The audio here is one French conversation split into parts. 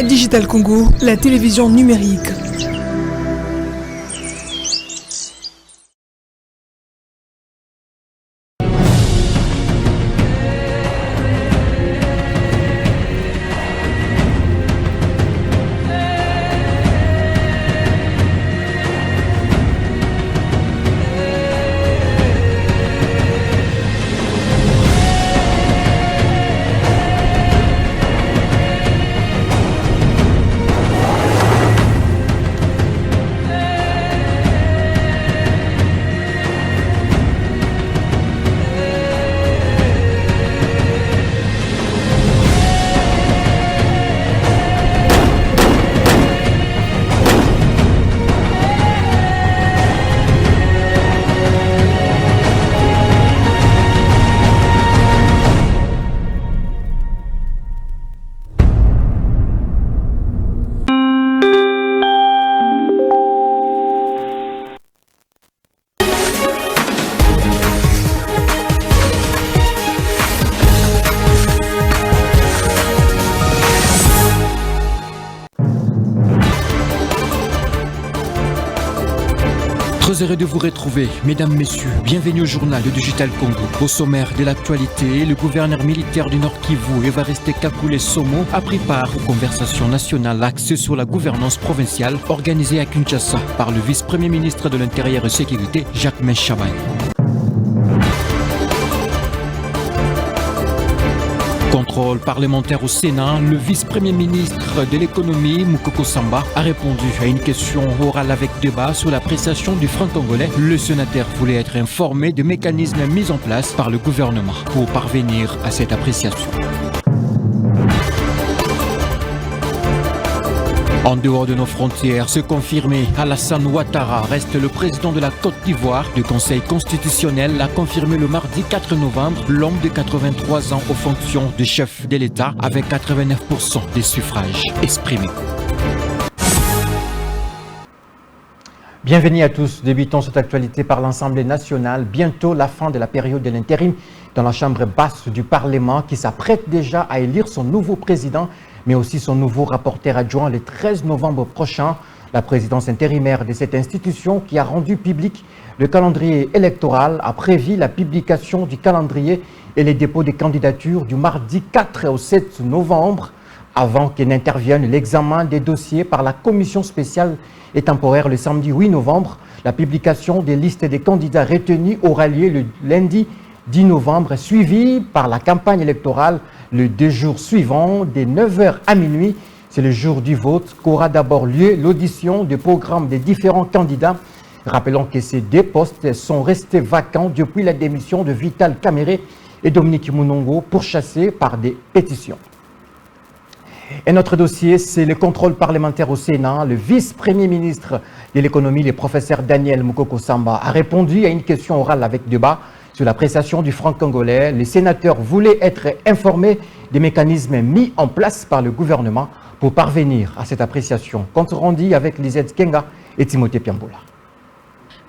Digital Congo, la télévision numérique. Très heureux de vous retrouver, mesdames, messieurs. Bienvenue au journal de Digital Congo. Au sommaire de l'actualité, le gouverneur militaire du Nord Kivu, Evariste Kakule Somo, a pris part aux conversations nationales axées sur la gouvernance provinciale organisées à Kinshasa par le vice-premier ministre de l'Intérieur et Sécurité, Jacques Chaban. Contrôle parlementaire au Sénat, le vice-premier ministre de l'économie, Moukoko Samba, a répondu à une question orale avec débat sur l'appréciation du franc congolais. Le sénateur voulait être informé des mécanismes mis en place par le gouvernement pour parvenir à cette appréciation. En dehors de nos frontières, se confirmer, Alassane Ouattara reste le président de la Côte d'Ivoire. Le Conseil constitutionnel l'a confirmé le mardi 4 novembre. L'homme de 83 ans aux fonctions de chef de l'État avec 89% des suffrages exprimés. Bienvenue à tous. Débutons cette actualité par l'Assemblée nationale. Bientôt la fin de la période de l'intérim dans la chambre basse du Parlement qui s'apprête déjà à élire son nouveau président, mais aussi son nouveau rapporteur adjoint le 13 novembre prochain. La présidence intérimaire de cette institution qui a rendu public le calendrier électoral a prévu la publication du calendrier et les dépôts des candidatures du mardi 4 au 7 novembre avant qu'il n'intervienne l'examen des dossiers par la commission spéciale et temporaire le samedi 8 novembre. La publication des listes des candidats retenus aura lieu le lundi 10 novembre, suivi par la campagne électorale le 2 jours suivants, de 9h à minuit. C'est le jour du vote qu'aura d'abord lieu l'audition du programme des différents candidats. Rappelons que ces deux postes sont restés vacants depuis la démission de Vital Kamerhe et Dominique Mounongo, pourchassés par des pétitions. Et notre dossier, c'est le contrôle parlementaire au Sénat. Le vice-premier ministre de l'économie, le professeur Daniel Moukoko Samba, a répondu à une question orale avec débat sur l'appréciation du franc congolais. Les sénateurs voulaient être informés des mécanismes mis en place par le gouvernement pour parvenir à cette appréciation. Compte rendu avec Lisette Kenga et Timothée Piamboula.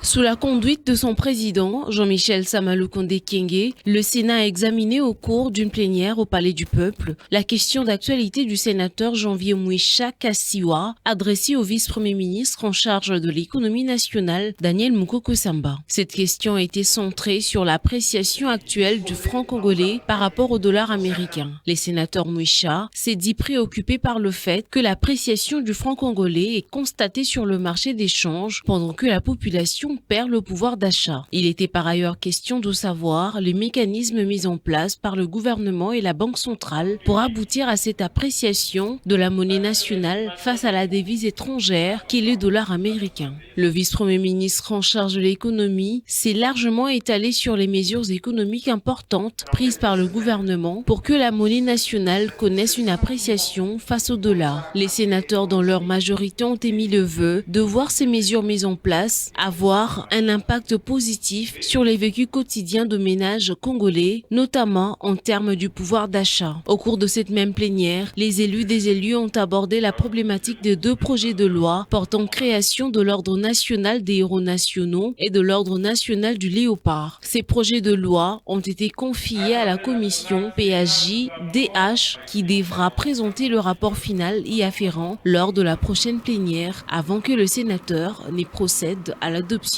Sous la conduite de son président, Jean-Michel Samaloukonde Kyenge, le Sénat a examiné au cours d'une plénière au Palais du Peuple la question d'actualité du sénateur Janvier Mouécha Kassiwa, adressée au vice-premier ministre en charge de l'économie nationale, Daniel Moukoko Samba. Cette question a été centrée sur l'appréciation actuelle du franc congolais par rapport au dollar américain. Les sénateurs Mouécha s'est dit préoccupé par le fait que l'appréciation du franc congolais est constatée sur le marché d'échange pendant que la population perd le pouvoir d'achat. Il était par ailleurs question de savoir les mécanismes mis en place par le gouvernement et la Banque centrale pour aboutir à cette appréciation de la monnaie nationale face à la devise étrangère qui est le dollar américain. Le vice-premier ministre en charge de l'économie s'est largement étalé sur les mesures économiques importantes prises par le gouvernement pour que la monnaie nationale connaisse une appréciation face au dollar. Les sénateurs dans leur majorité ont émis le vœu de voir ces mesures mises en place avoir avoir un impact positif sur les vécus quotidiens de ménages congolais, notamment en termes du pouvoir d'achat. Au cours de cette même plénière, les élus ont abordé la problématique de 2 projets de loi portant création de l'ordre national des héros nationaux et de l'ordre national du léopard. Ces projets de loi ont été confiés à la commission PAJ-DH qui devra présenter le rapport final y afférent lors de la prochaine plénière avant que le sénateur n'y procède à l'adoption.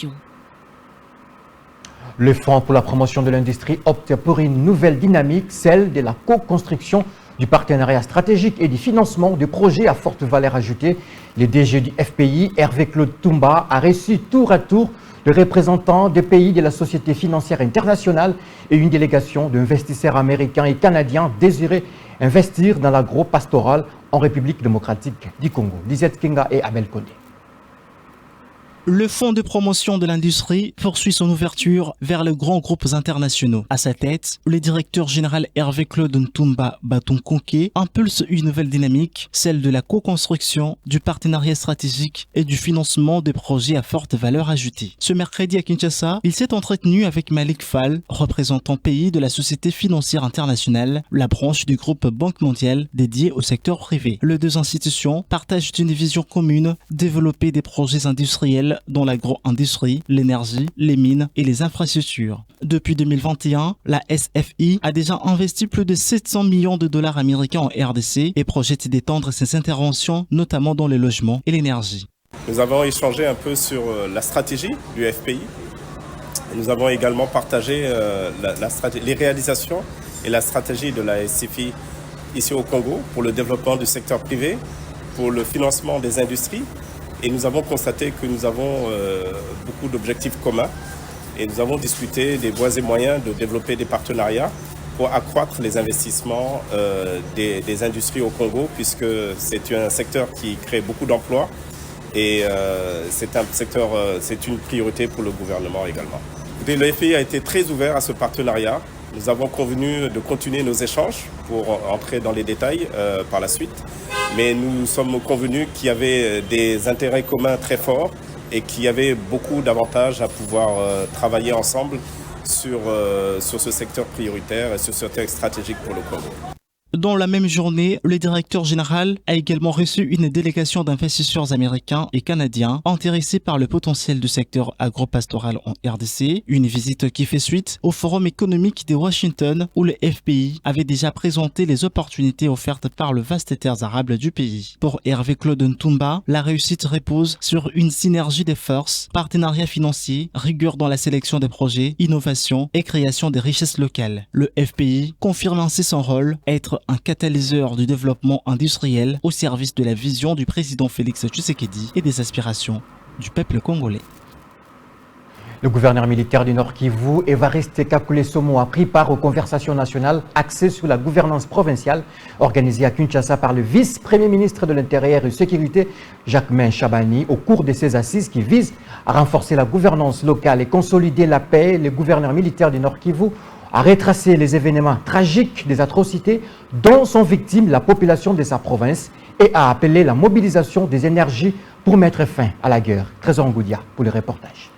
Le Fonds pour la promotion de l'industrie opte pour une nouvelle dynamique, celle de la co-construction, du partenariat stratégique et du financement de projets à forte valeur ajoutée. Le DG du FPI, Hervé-Claude Toumba, a reçu tour à tour le représentant des pays de la Société financière internationale et une délégation d'investisseurs américains et canadiens désirés investir dans l'agro-pastoral en République démocratique du Congo. Lisette Kinga et Abel Kondé. Le Fonds de promotion de l'industrie poursuit son ouverture vers les grands groupes internationaux. À sa tête, le directeur général Hervé-Claude Ntumba Batonkonke impulse une nouvelle dynamique, celle de la co-construction, du partenariat stratégique et du financement des projets à forte valeur ajoutée. Ce mercredi à Kinshasa, il s'est entretenu avec Malik Fall, représentant pays de la Société financière internationale, la branche du groupe Banque mondiale dédiée au secteur privé. Les 2 institutions partagent une vision commune, développer des projets industriels dans l'agro-industrie, l'énergie, les mines et les infrastructures. Depuis 2021, la SFI a déjà investi plus de 700 millions de dollars américains en RDC et projette d'étendre ses interventions, notamment dans les logements et l'énergie. Nous avons échangé un peu sur la stratégie du FPI. Nous avons également partagé les réalisations et la stratégie de la SFI ici au Congo pour le développement du secteur privé, pour le financement des industries. Et nous avons constaté que nous avons beaucoup d'objectifs communs et nous avons discuté des voies et moyens de développer des partenariats pour accroître les investissements des industries au Congo, puisque c'est un secteur qui crée beaucoup d'emplois et c'est une priorité pour le gouvernement également. Le FPI a été très ouvert à ce partenariat. Nous avons convenu de continuer nos échanges pour entrer dans les détails par la suite. Mais nous sommes convenus qu'il y avait des intérêts communs très forts et qu'il y avait beaucoup d'avantages à pouvoir travailler ensemble sur ce secteur prioritaire et sur ce secteur stratégique pour le Congo. Dans la même journée, le directeur général a également reçu une délégation d'investisseurs américains et canadiens intéressés par le potentiel du secteur agropastoral en RDC, une visite qui fait suite au Forum économique de Washington où le FPI avait déjà présenté les opportunités offertes par le vaste terre arable du pays. Pour Hervé-Claude Ntumba, la réussite repose sur une synergie des forces, partenariat financier, rigueur dans la sélection des projets, innovation et création des richesses locales. Le FPI confirme ainsi son rôle, être un catalyseur du développement industriel au service de la vision du président Félix Tshisekedi et des aspirations du peuple congolais. Le gouverneur militaire du Nord Kivu, Évariste Kakule Somo, a pris part aux conversations nationales axées sur la gouvernance provinciale organisées à Kinshasa par le vice-premier ministre de l'Intérieur et Sécurité, Jacquemain Chabani, au cours de ces assises qui visent à renforcer la gouvernance locale et consolider la paix. Le gouverneur militaire du Nord Kivu a retracé les événements tragiques des atrocités dont sont victimes la population de sa province et a appelé la mobilisation des énergies pour mettre fin à la guerre. Trésor Ngoudia pour le reportage.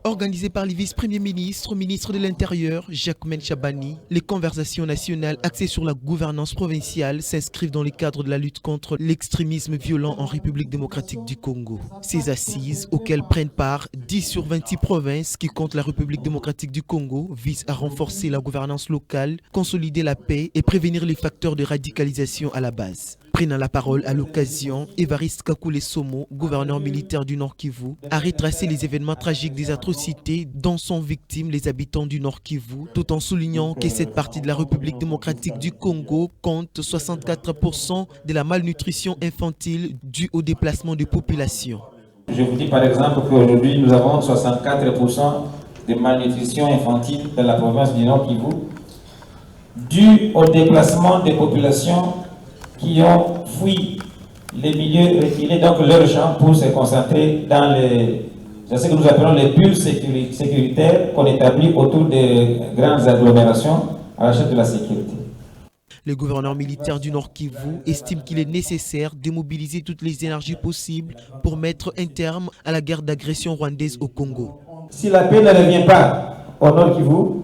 Organisé par le vice-premier ministre, ministre de l'Intérieur, Jacquemain Chabani, les conversations nationales axées sur la gouvernance provinciale s'inscrivent dans le cadre de la lutte contre l'extrémisme violent en République démocratique du Congo. Ces assises, auxquelles prennent part 10 sur 26 provinces qui comptent la République démocratique du Congo, visent à renforcer la gouvernance locale, consolider la paix et prévenir les facteurs de radicalisation à la base. Prenant la parole à l'occasion, Évariste Kakule Somo, gouverneur militaire du Nord Kivu, a retracé les événements tragiques des atrocités dont sont victimes les habitants du Nord Kivu, tout en soulignant que cette partie de la République démocratique du Congo compte 64% de la malnutrition infantile due au déplacement de population. Je vous dis par exemple qu'aujourd'hui nous avons 64% de malnutrition infantile dans la province du Nord Kivu, due au déplacement des populations qui ont fui les milieux reculés, donc leur champ, pour se concentrer dans ce que nous appelons les bulles sécuritaires qu'on établit autour des grandes agglomérations à la recherche de la sécurité. Le gouverneur militaire du Nord Kivu estime qu'il est nécessaire de mobiliser toutes les énergies possibles pour mettre un terme à la guerre d'agression rwandaise au Congo. Si la paix ne revient pas au Nord Kivu,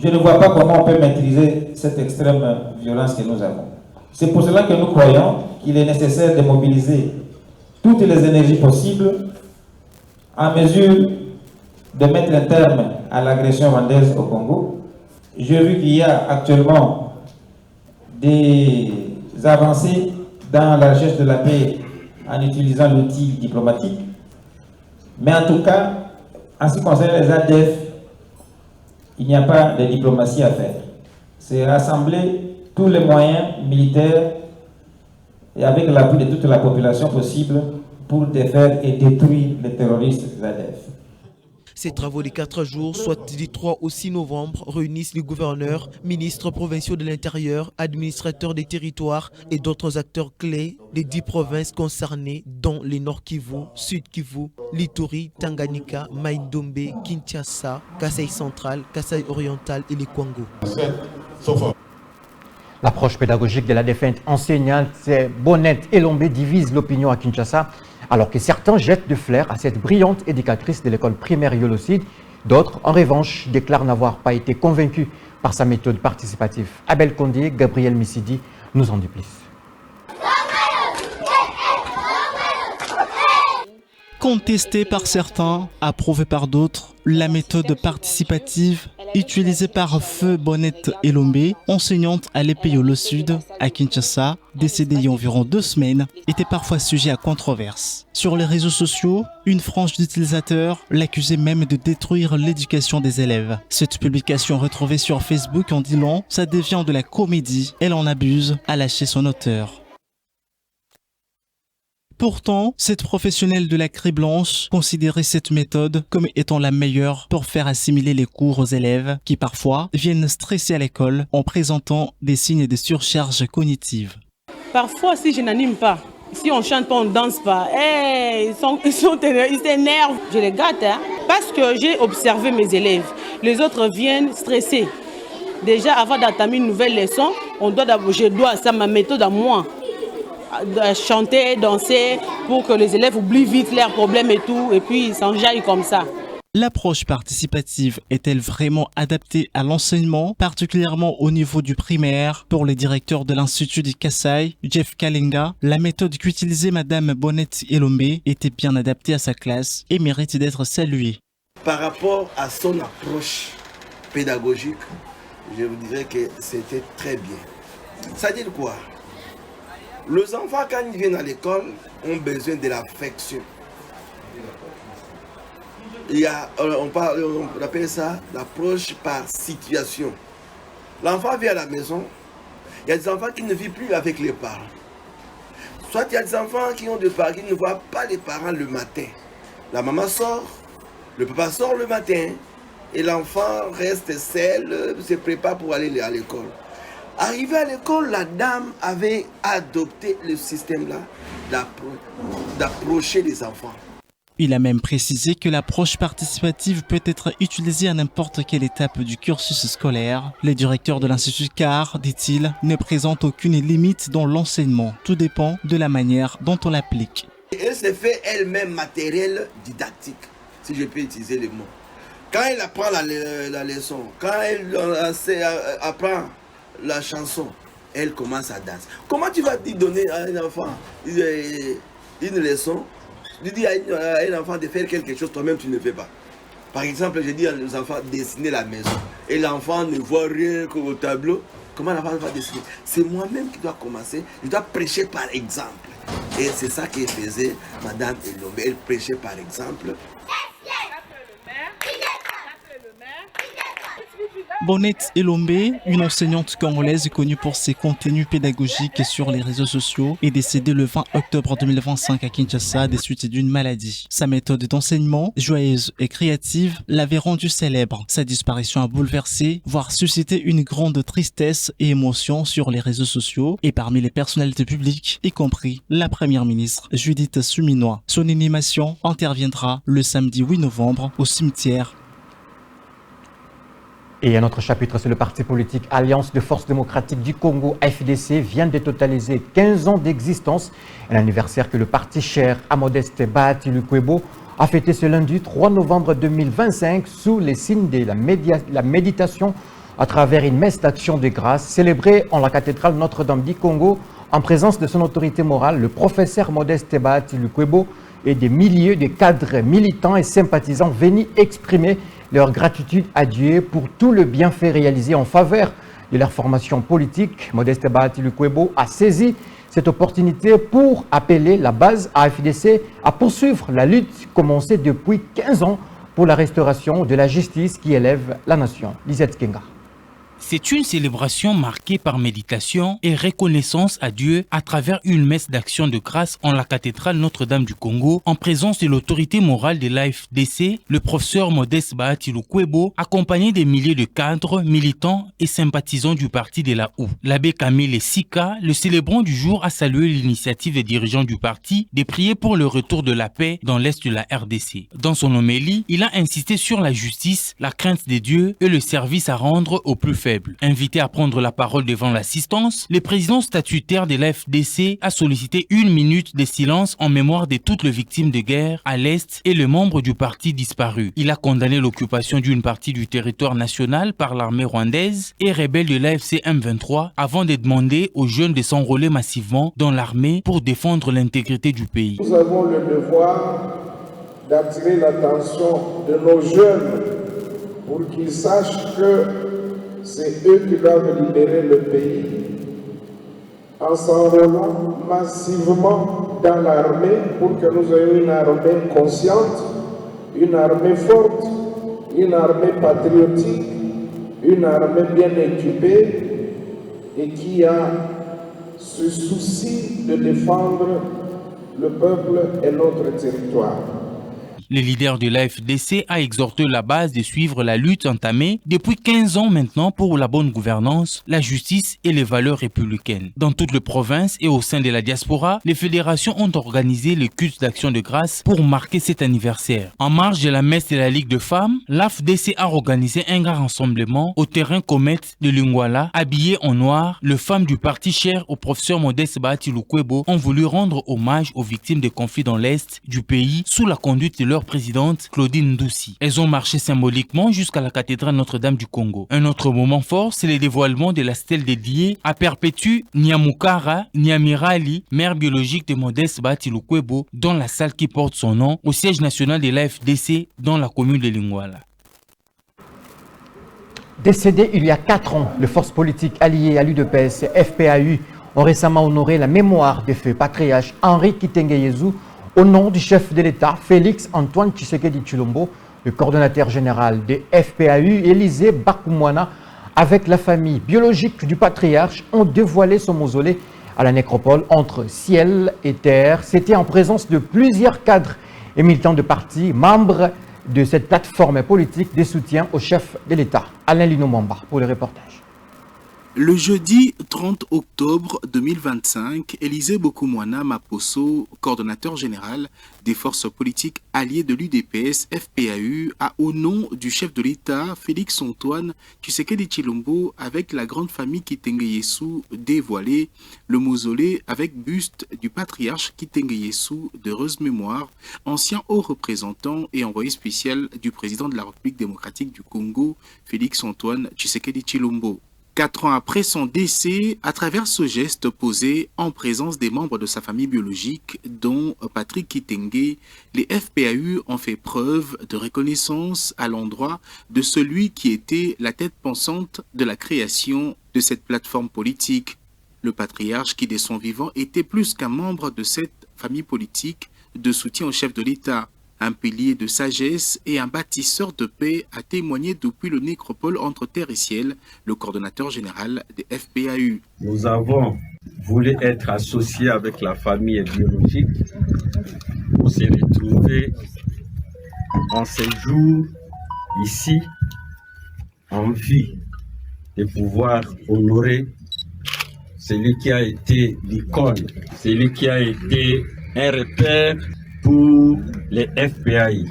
je ne vois pas comment on peut maîtriser cette extrême violence que nous avons. C'est pour cela que nous croyons qu'il est nécessaire de mobiliser toutes les énergies possibles en mesure de mettre un terme à l'agression rwandaise au Congo. J'ai vu qu'il y a actuellement des avancées dans la recherche de la paix en utilisant l'outil diplomatique. Mais en tout cas, en ce qui concerne les ADF, il n'y a pas de diplomatie à faire. C'est rassembler tous les moyens militaires et avec l'appui de toute la population possible pour défaire et détruire les terroristes des ADF. Ces travaux de 4 jours, soit du 3 au 6 novembre, réunissent les gouverneurs, ministres provinciaux de l'Intérieur, administrateurs des territoires et d'autres acteurs clés des 10 provinces concernées, dont les Nord Kivu, Sud Kivu, Lituri, Tanganyika, Mai-Ndombe, Kinshasa, Kasai central, Kasai oriental et les Kwango. L'approche pédagogique de la défunte enseignante Bonnette Elombe divise l'opinion à Kinshasa, alors que certains jettent de fleurs à cette brillante éducatrice de l'école primaire Yolocide. D'autres, en revanche, déclarent n'avoir pas été convaincus par sa méthode participative. Abel Condé, Gabriel Missidi nous en dit plus. Contestée par certains, approuvée par d'autres, la méthode participative utilisée par Feu Bonnette Elombe, enseignante à l'EPYOLO Sud à Kinshasa, décédée il y a environ 2 semaines, était parfois sujet à controverse. Sur les réseaux sociaux, une frange d'utilisateurs l'accusait même de détruire l'éducation des élèves. Cette publication retrouvée sur Facebook en dit long, ça devient de la comédie, elle en abuse, a lâché son auteur. Pourtant, cette professionnelle de la craie blanche considérait cette méthode comme étant la meilleure pour faire assimiler les cours aux élèves qui parfois viennent stresser à l'école en présentant des signes de surcharge cognitive. Parfois, si je n'anime pas, si on chante pas, on danse pas, ils s'énervent. Je les gâte, parce que j'ai observé mes élèves. Les autres viennent stressés. Déjà, avant d'entamer une nouvelle leçon, c'est ma méthode à moi. Chanter, danser, pour que les élèves oublient vite leurs problèmes et tout, et puis ils s'enjaillent comme ça. L'approche participative est-elle vraiment adaptée à l'enseignement, particulièrement au niveau du primaire? Pour le directeur de l'Institut du Kasai, Jeff Kalinga, la méthode qu'utilisait Madame Bonnette Elombe était bien adaptée à sa classe et mérite d'être saluée. Par rapport à son approche pédagogique, je vous dirais que c'était très bien. Ça dit quoi? Les enfants, quand ils viennent à l'école, ont besoin de l'affection. On appelle ça l'approche par situation. L'enfant vient à la maison, il y a des enfants qui ne vivent plus avec les parents. Soit il y a des enfants qui ne voient pas les parents le matin. La maman sort, le papa sort le matin, et l'enfant reste seul, se prépare pour aller à l'école. Arrivé à l'école, la dame avait adopté le système-là d'approcher les enfants. Il a même précisé que l'approche participative peut être utilisée à n'importe quelle étape du cursus scolaire. Le directeur de l'Institut CAR, dit-il, ne présente aucune limite dans l'enseignement. Tout dépend de la manière dont on l'applique. Elle se fait elle-même matériel didactique, si je peux utiliser le mot. Quand elle apprend la leçon, quand elle apprend la chanson, elle commence à danser. Comment tu vas donner à un enfant une leçon? Tu dis à un enfant de faire quelque chose, toi-même tu ne fais pas. Par exemple, je dis à nos enfants de dessiner la maison. Et l'enfant ne voit rien qu'au tableau. Comment l'enfant va dessiner? C'est moi-même qui dois commencer. Je dois prêcher par exemple. Et c'est ça qu'elle faisait, Madame Elombe. Elle prêchait par exemple. Bonnette Elombe, une enseignante congolaise connue pour ses contenus pédagogiques sur les réseaux sociaux, est décédée le 20 octobre 2025 à Kinshasa des suites d'une maladie. Sa méthode d'enseignement, joyeuse et créative, l'avait rendue célèbre. Sa disparition a bouleversé, voire suscité une grande tristesse et émotion sur les réseaux sociaux et parmi les personnalités publiques, y compris la première ministre Judith Suminwa. Son inhumation interviendra le samedi 8 novembre au cimetière Et un autre chapitre, c'est le parti politique Alliance de Forces démocratiques du Congo, AFDC, vient de totaliser 15 ans d'existence. Un anniversaire que le parti cher à Modeste Bahati Lukwebo a fêté ce lundi 3 novembre 2025 sous les signes de la méditation à travers une messe d'action de grâce célébrée en la cathédrale Notre-Dame du Congo en présence de son autorité morale, le professeur Modeste Bahati Lukwebo et des milliers de cadres militants et sympathisants venus exprimer leur gratitude à Dieu pour tout le bienfait réalisé en faveur de leur formation politique. Modeste Bahati Lukwebo a saisi cette opportunité pour appeler la base AFDC à poursuivre la lutte commencée depuis 15 ans pour la restauration de la justice qui élève la nation. Lisette Kenga. C'est une célébration marquée par méditation et reconnaissance à Dieu à travers une messe d'action de grâce en la cathédrale Notre-Dame du Congo, en présence de l'autorité morale de l'AFDC, le professeur Modeste Bahati Lukwebo, accompagné des milliers de cadres, militants et sympathisants du parti de la OU. L'abbé Camille Sika, le célébrant du jour, a salué l'initiative des dirigeants du parti de prier pour le retour de la paix dans l'est de la RDC. Dans son homélie, il a insisté sur la justice, la crainte des dieux et le service à rendre aux plus faibles. Invité à prendre la parole devant l'assistance, le président statutaire de l'AFDC a sollicité 1 minute de silence en mémoire de toutes les victimes de guerre à l'Est et les membres du parti disparu. Il a condamné l'occupation d'une partie du territoire national par l'armée rwandaise et rebelle de l'AFC M23 avant de demander aux jeunes de s'enrôler massivement dans l'armée pour défendre l'intégrité du pays. Nous avons le devoir d'attirer l'attention de nos jeunes pour qu'ils sachent que c'est eux qui doivent libérer le pays en s'enrôlant massivement dans l'armée pour que nous ayons une armée consciente, une armée forte, une armée patriotique, une armée bien équipée et qui a ce souci de défendre le peuple et notre territoire. Le leader de l'AFDC a exhorté la base de suivre la lutte entamée depuis 15 ans maintenant pour la bonne gouvernance, la justice et les valeurs républicaines. Dans toutes les provinces et au sein de la diaspora, les fédérations ont organisé le culte d'action de grâce pour marquer cet anniversaire. En marge de la messe de la Ligue de femmes, l'AFDC a organisé un grand rassemblement au terrain Comète de Lingwala. Habillées en noir, les femmes du parti cher au professeur Modeste Bahati Lukwebo ont voulu rendre hommage aux victimes des conflits dans l'Est du pays sous la conduite de leur présidente Claudine Ndoussi. Elles ont marché symboliquement jusqu'à la cathédrale Notre-Dame du Congo. Un autre moment fort, c'est le dévoilement de la stèle dédiée à Perpétue Nyamukara Nyamirali, mère biologique de Modeste Bahati Lukwebo, dans la salle qui porte son nom au siège national de l'AFDC dans la commune de Lingwala. Décédé il y a 4 ans, les forces politiques alliées à l'UDPS et FPAU ont récemment honoré la mémoire des feux patriarche Henri Kitenge-Yezu au nom du chef de l'État, Félix Antoine Tshisekedi Tshilombo, le coordonnateur général des FPAU, Élisée Bakoumwana, avec la famille biologique du patriarche, ont dévoilé son mausolée à la nécropole entre ciel et terre. C'était en présence de plusieurs cadres et militants de partis, membres de cette plateforme politique de soutien au chef de l'État. Alain Linomamba pour le reportage. Le jeudi 30 octobre 2025, Élisée Bakoumwana Maposo, coordonnateur général des forces politiques alliées de l'UDPS FPAU, a au nom du chef de l'État, Félix Antoine Tshisekedi Tshilombo, avec la grande famille Kitenge-Yesu, dévoilé le mausolée avec buste du patriarche Kitenge-Yesu d'heureuse mémoire, ancien haut représentant et envoyé spécial du président de la République démocratique du Congo, Félix Antoine Tshisekedi Tshilombo. 4 ans après son décès, à travers ce geste posé en présence des membres de sa famille biologique, dont Patrick Kitenge, les FPAU ont fait preuve de reconnaissance à l'endroit de celui qui était la tête pensante de la création de cette plateforme politique. Le patriarche qui, dès son vivant, était plus qu'un membre de cette famille politique de soutien au chef de l'État. Un pilier de sagesse et un bâtisseur de paix, a témoigné depuis le nécropole entre terre et ciel, le coordonnateur général des FPAU. Nous avons voulu être associés avec la famille biologique pour se retrouver en ce jour ici, en vie, de pouvoir honorer celui qui a été l'icône, celui qui a été un repère pour les FPAI,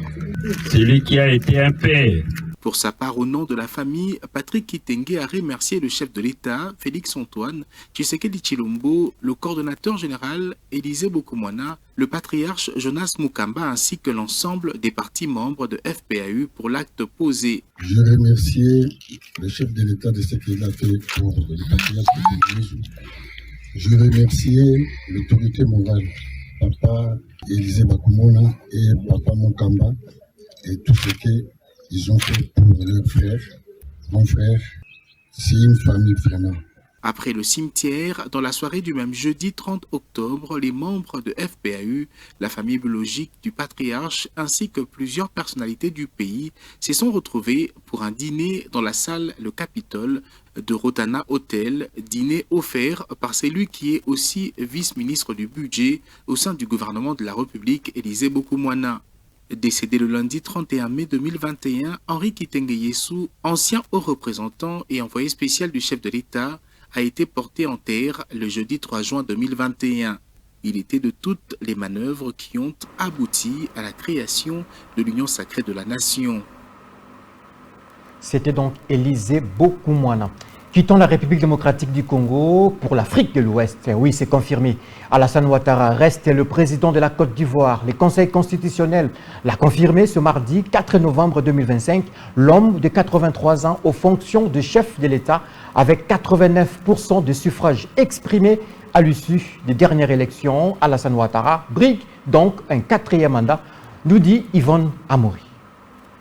celui qui a été un père Pour sa part, au nom de la famille, Patrick Kitenge a remercié le chef de l'État, Félix-Antoine Tshisekedi Tshilombo, le coordonnateur général Élisée Bokomwana, le patriarche Jonas Mukamba ainsi que l'ensemble des partis membres de FPAU pour l'acte posé. Je remercie le chef de l'État de ce qu'il a fait pour le patriarche. Je remercie l'autorité morale, Papa Élisée Bokomwana et Papa Mukamba et tout ce qu'ils ont fait pour leur frère, mon frère. C'est une famille vraiment. Après le cimetière, dans la soirée du même jeudi 30 octobre, les membres de FPAU, la famille biologique du patriarche ainsi que plusieurs personnalités du pays se sont retrouvés pour un dîner dans la salle Le Capitole de Rotana Hotel, dîner offert par celui qui est aussi vice-ministre du budget au sein du gouvernement de la République, Élisée Bokomwana. Décédé le lundi 31 mai 2021, Henri Kitenge Yesu, ancien haut représentant et envoyé spécial du chef de l'État, a été porté en terre le jeudi 3 juin 2021. Il était de toutes les manœuvres qui ont abouti à la création de l'Union sacrée de la nation. C'était donc Élisée Bokomwana. Quittons la République démocratique du Congo pour l'Afrique de l'Ouest. Oui, c'est confirmé. Alassane Ouattara reste le président de la Côte d'Ivoire. Le Conseil constitutionnel l'a confirmé ce mardi 4 novembre 2025. L'homme de 83 ans aux fonctions de chef de l'État avec 89% de suffrages exprimés à l'issue des dernières élections. Alassane Ouattara brigue donc un 4e mandat, nous dit Yvonne Amoury.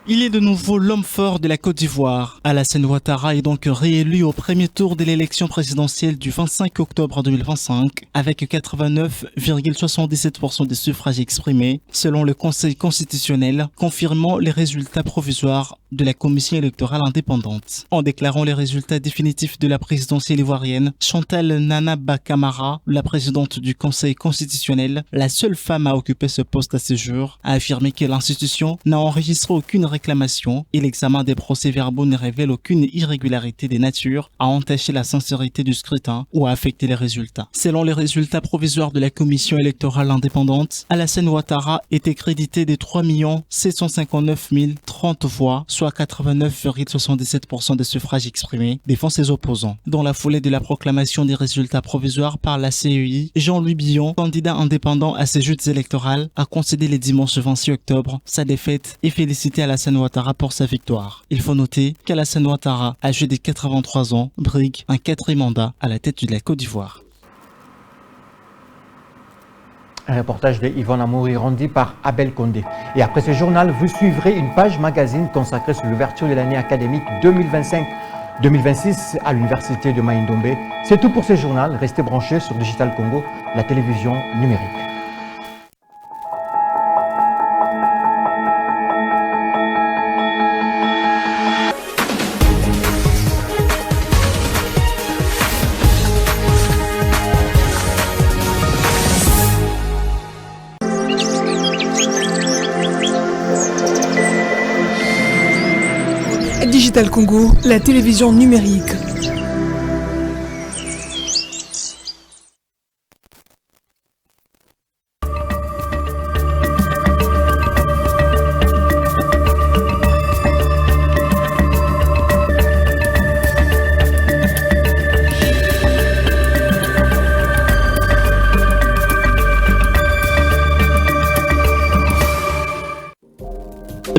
Il est de nouveau l'homme fort de la Côte d'Ivoire. Alassane Ouattara est donc réélu au premier tour de l'élection présidentielle du 25 octobre 2025 avec 89,77% des suffrages exprimés selon le Conseil constitutionnel, confirmant les résultats provisoires de la commission électorale indépendante. En déclarant les résultats définitifs de la présidentielle ivoirienne, Chantal Nanaba Camara, la présidente du Conseil constitutionnel, la seule femme à occuper ce poste à ce jour, a affirmé que l'institution n'a enregistré aucune réclamation et l'examen des procès-verbaux ne révèle aucune irrégularité des natures à entacher la sincérité du scrutin ou à affecter les résultats. Selon les résultats provisoires de la commission électorale indépendante, Alassane Ouattara était crédité de 3 759 030 voix, soit 89,77% des suffrages exprimés, défend ses opposants. Dans la foulée de la proclamation des résultats provisoires par la CEI, Jean-Louis Billon, candidat indépendant à ces joutes électorales, a concédé le dimanche 26 octobre sa défaite et félicité Alassane Ouattara pour sa victoire. Il faut noter qu'Alassane Ouattara, âgé de 83 ans, brigue un 4e mandat à la tête de la Côte d'Ivoire. Un reportage de Yvonne Amoury rendu par Abel Condé. Et après ce journal, vous suivrez une page magazine consacrée sur l'ouverture de l'année académique 2025-2026 à l'université de Maïndombe. C'est tout pour ce journal. Restez branchés sur Digital Congo, la télévision numérique. Digital Congo, la télévision numérique.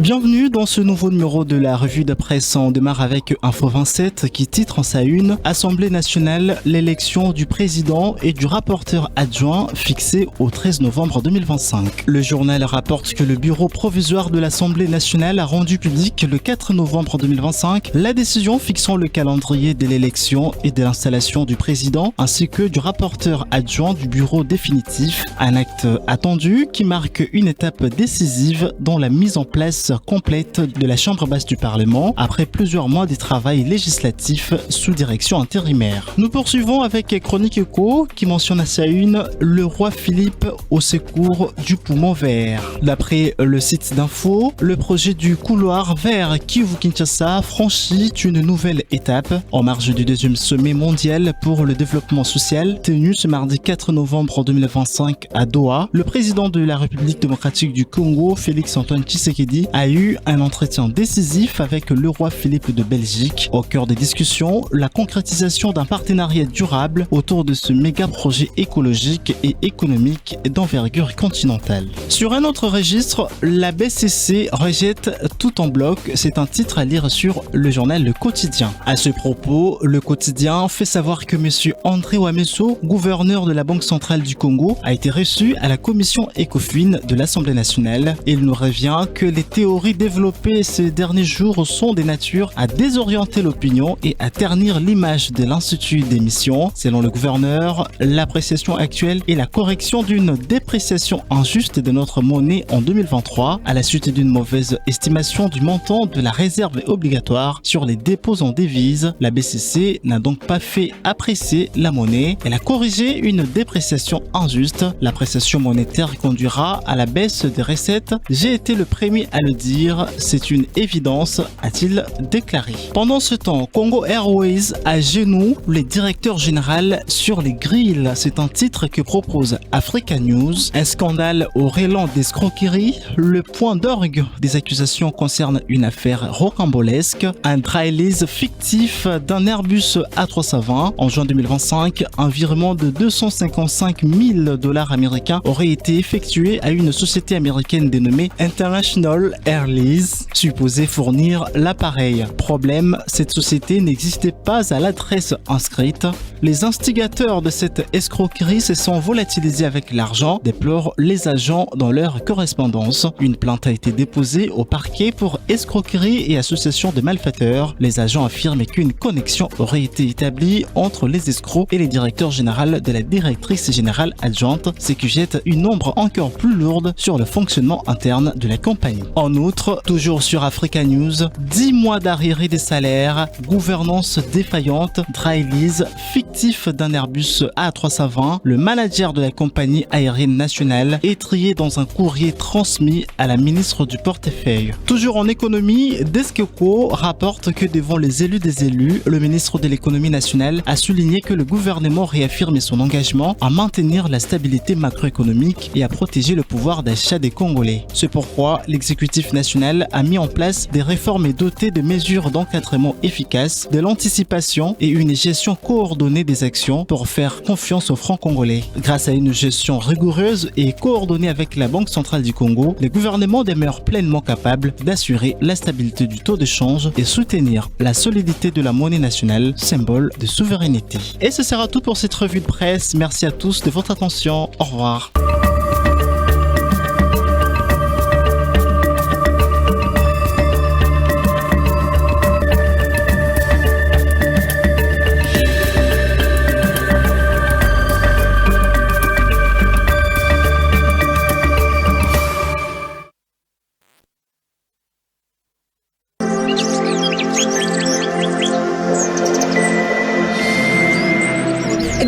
Bienvenue dans ce nouveau numéro de la revue de presse. On démarre avec Info 27 qui titre en sa une « Assemblée nationale, l'élection du président et du rapporteur adjoint fixée au 13 novembre 2025 ». Le journal rapporte que le bureau provisoire de l'Assemblée nationale a rendu public le 4 novembre 2025 la décision fixant le calendrier de l'élection et de l'installation du président ainsi que du rapporteur adjoint du bureau définitif. Un acte attendu qui marque une étape décisive dans la mise en place complète de la Chambre basse du Parlement après plusieurs mois de travail législatif sous direction intérimaire. Nous poursuivons avec Chronique Eco qui mentionne à sa une le roi Philippe au secours du poumon vert. D'après le site d'info, le projet du couloir vert Kivu-Kinshasa franchit une nouvelle étape en marge du 2e sommet mondial pour le développement social tenu ce mardi 4 novembre 2025 à Doha. Le président de la République démocratique du Congo, Félix-Antoine Tshisekedi, a eu un entretien décisif avec le roi Philippe de Belgique. Au cœur des discussions, la concrétisation d'un partenariat durable autour de ce méga projet écologique et économique d'envergure continentale. Sur un autre registre, la BCC rejette tout en bloc. C'est un titre à lire sur le journal Le Quotidien. À ce propos, Le Quotidien fait savoir que M. André Ouamesso, gouverneur de la Banque centrale du Congo, a été reçu à la commission ECOFIN de l'Assemblée nationale. Il nous revient que les théories développées ces derniers jours sont des natures à désorienter l'opinion et à ternir l'image de l'Institut d'émission. Selon le gouverneur, l'appréciation actuelle est la correction d'une dépréciation injuste de notre monnaie en 2023 à la suite d'une mauvaise estimation du montant de la réserve obligatoire sur les dépôts en devises. La BCC n'a donc pas fait apprécier la monnaie, elle a corrigé une dépréciation injuste. L'appréciation monétaire conduira à la baisse des recettes. J'ai été le premier à le dire, c'est une évidence, a-t-il déclaré. Pendant ce temps, Congo Airways à genoux, les directeurs généraux sur les grilles. C'est un titre que propose Africa News. Un scandale au rélan d'escroquerie. Le point d'orgue des accusations concerne une affaire rocambolesque. Un dry lease fictif d'un Airbus A320. En juin 2025, un virement de 255 000 $ américains aurait été effectué à une société américaine dénommée International Air Lease, supposée fournir l'appareil. Problème, cette société n'existait pas à l'adresse inscrite. Les instigateurs de cette escroquerie se sont volatilisés avec l'argent, déplorent les agents dans leur correspondance. Une plainte a été déposée au parquet pour escroquerie et association de malfaiteurs. Les agents affirment qu'une connexion aurait été établie entre les escrocs et les directeurs généraux de la directrice générale adjointe, ce qui jette une ombre encore plus lourde sur le fonctionnement interne de la compagnie. En outre, toujours sur Africa News, 10 mois d'arriérés des salaires, gouvernance défaillante, dry lease, fictif d'un Airbus A320, le manager de la compagnie aérienne nationale étrié dans un courrier transmis à la ministre du portefeuille. Toujours en économie, Deskeco rapporte que devant les élus des élus, le ministre de l'économie nationale a souligné que le gouvernement réaffirme son engagement à maintenir la stabilité macroéconomique et à protéger le pouvoir d'achat des Congolais. C'est pourquoi l'exécutif national a mis en place des réformes et doté de mesures d'encadrement efficaces, de l'anticipation et une gestion coordonnée des actions pour faire confiance aux francs congolais. Grâce à une gestion rigoureuse et coordonnée avec la Banque centrale du Congo, le gouvernement demeure pleinement capable d'assurer la stabilité du taux de change et soutenir la solidité de la monnaie nationale, symbole de souveraineté. Et ce sera tout pour cette revue de presse. Merci à tous de votre attention. Au revoir.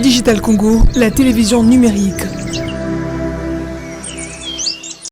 Digital Congo, la télévision numérique.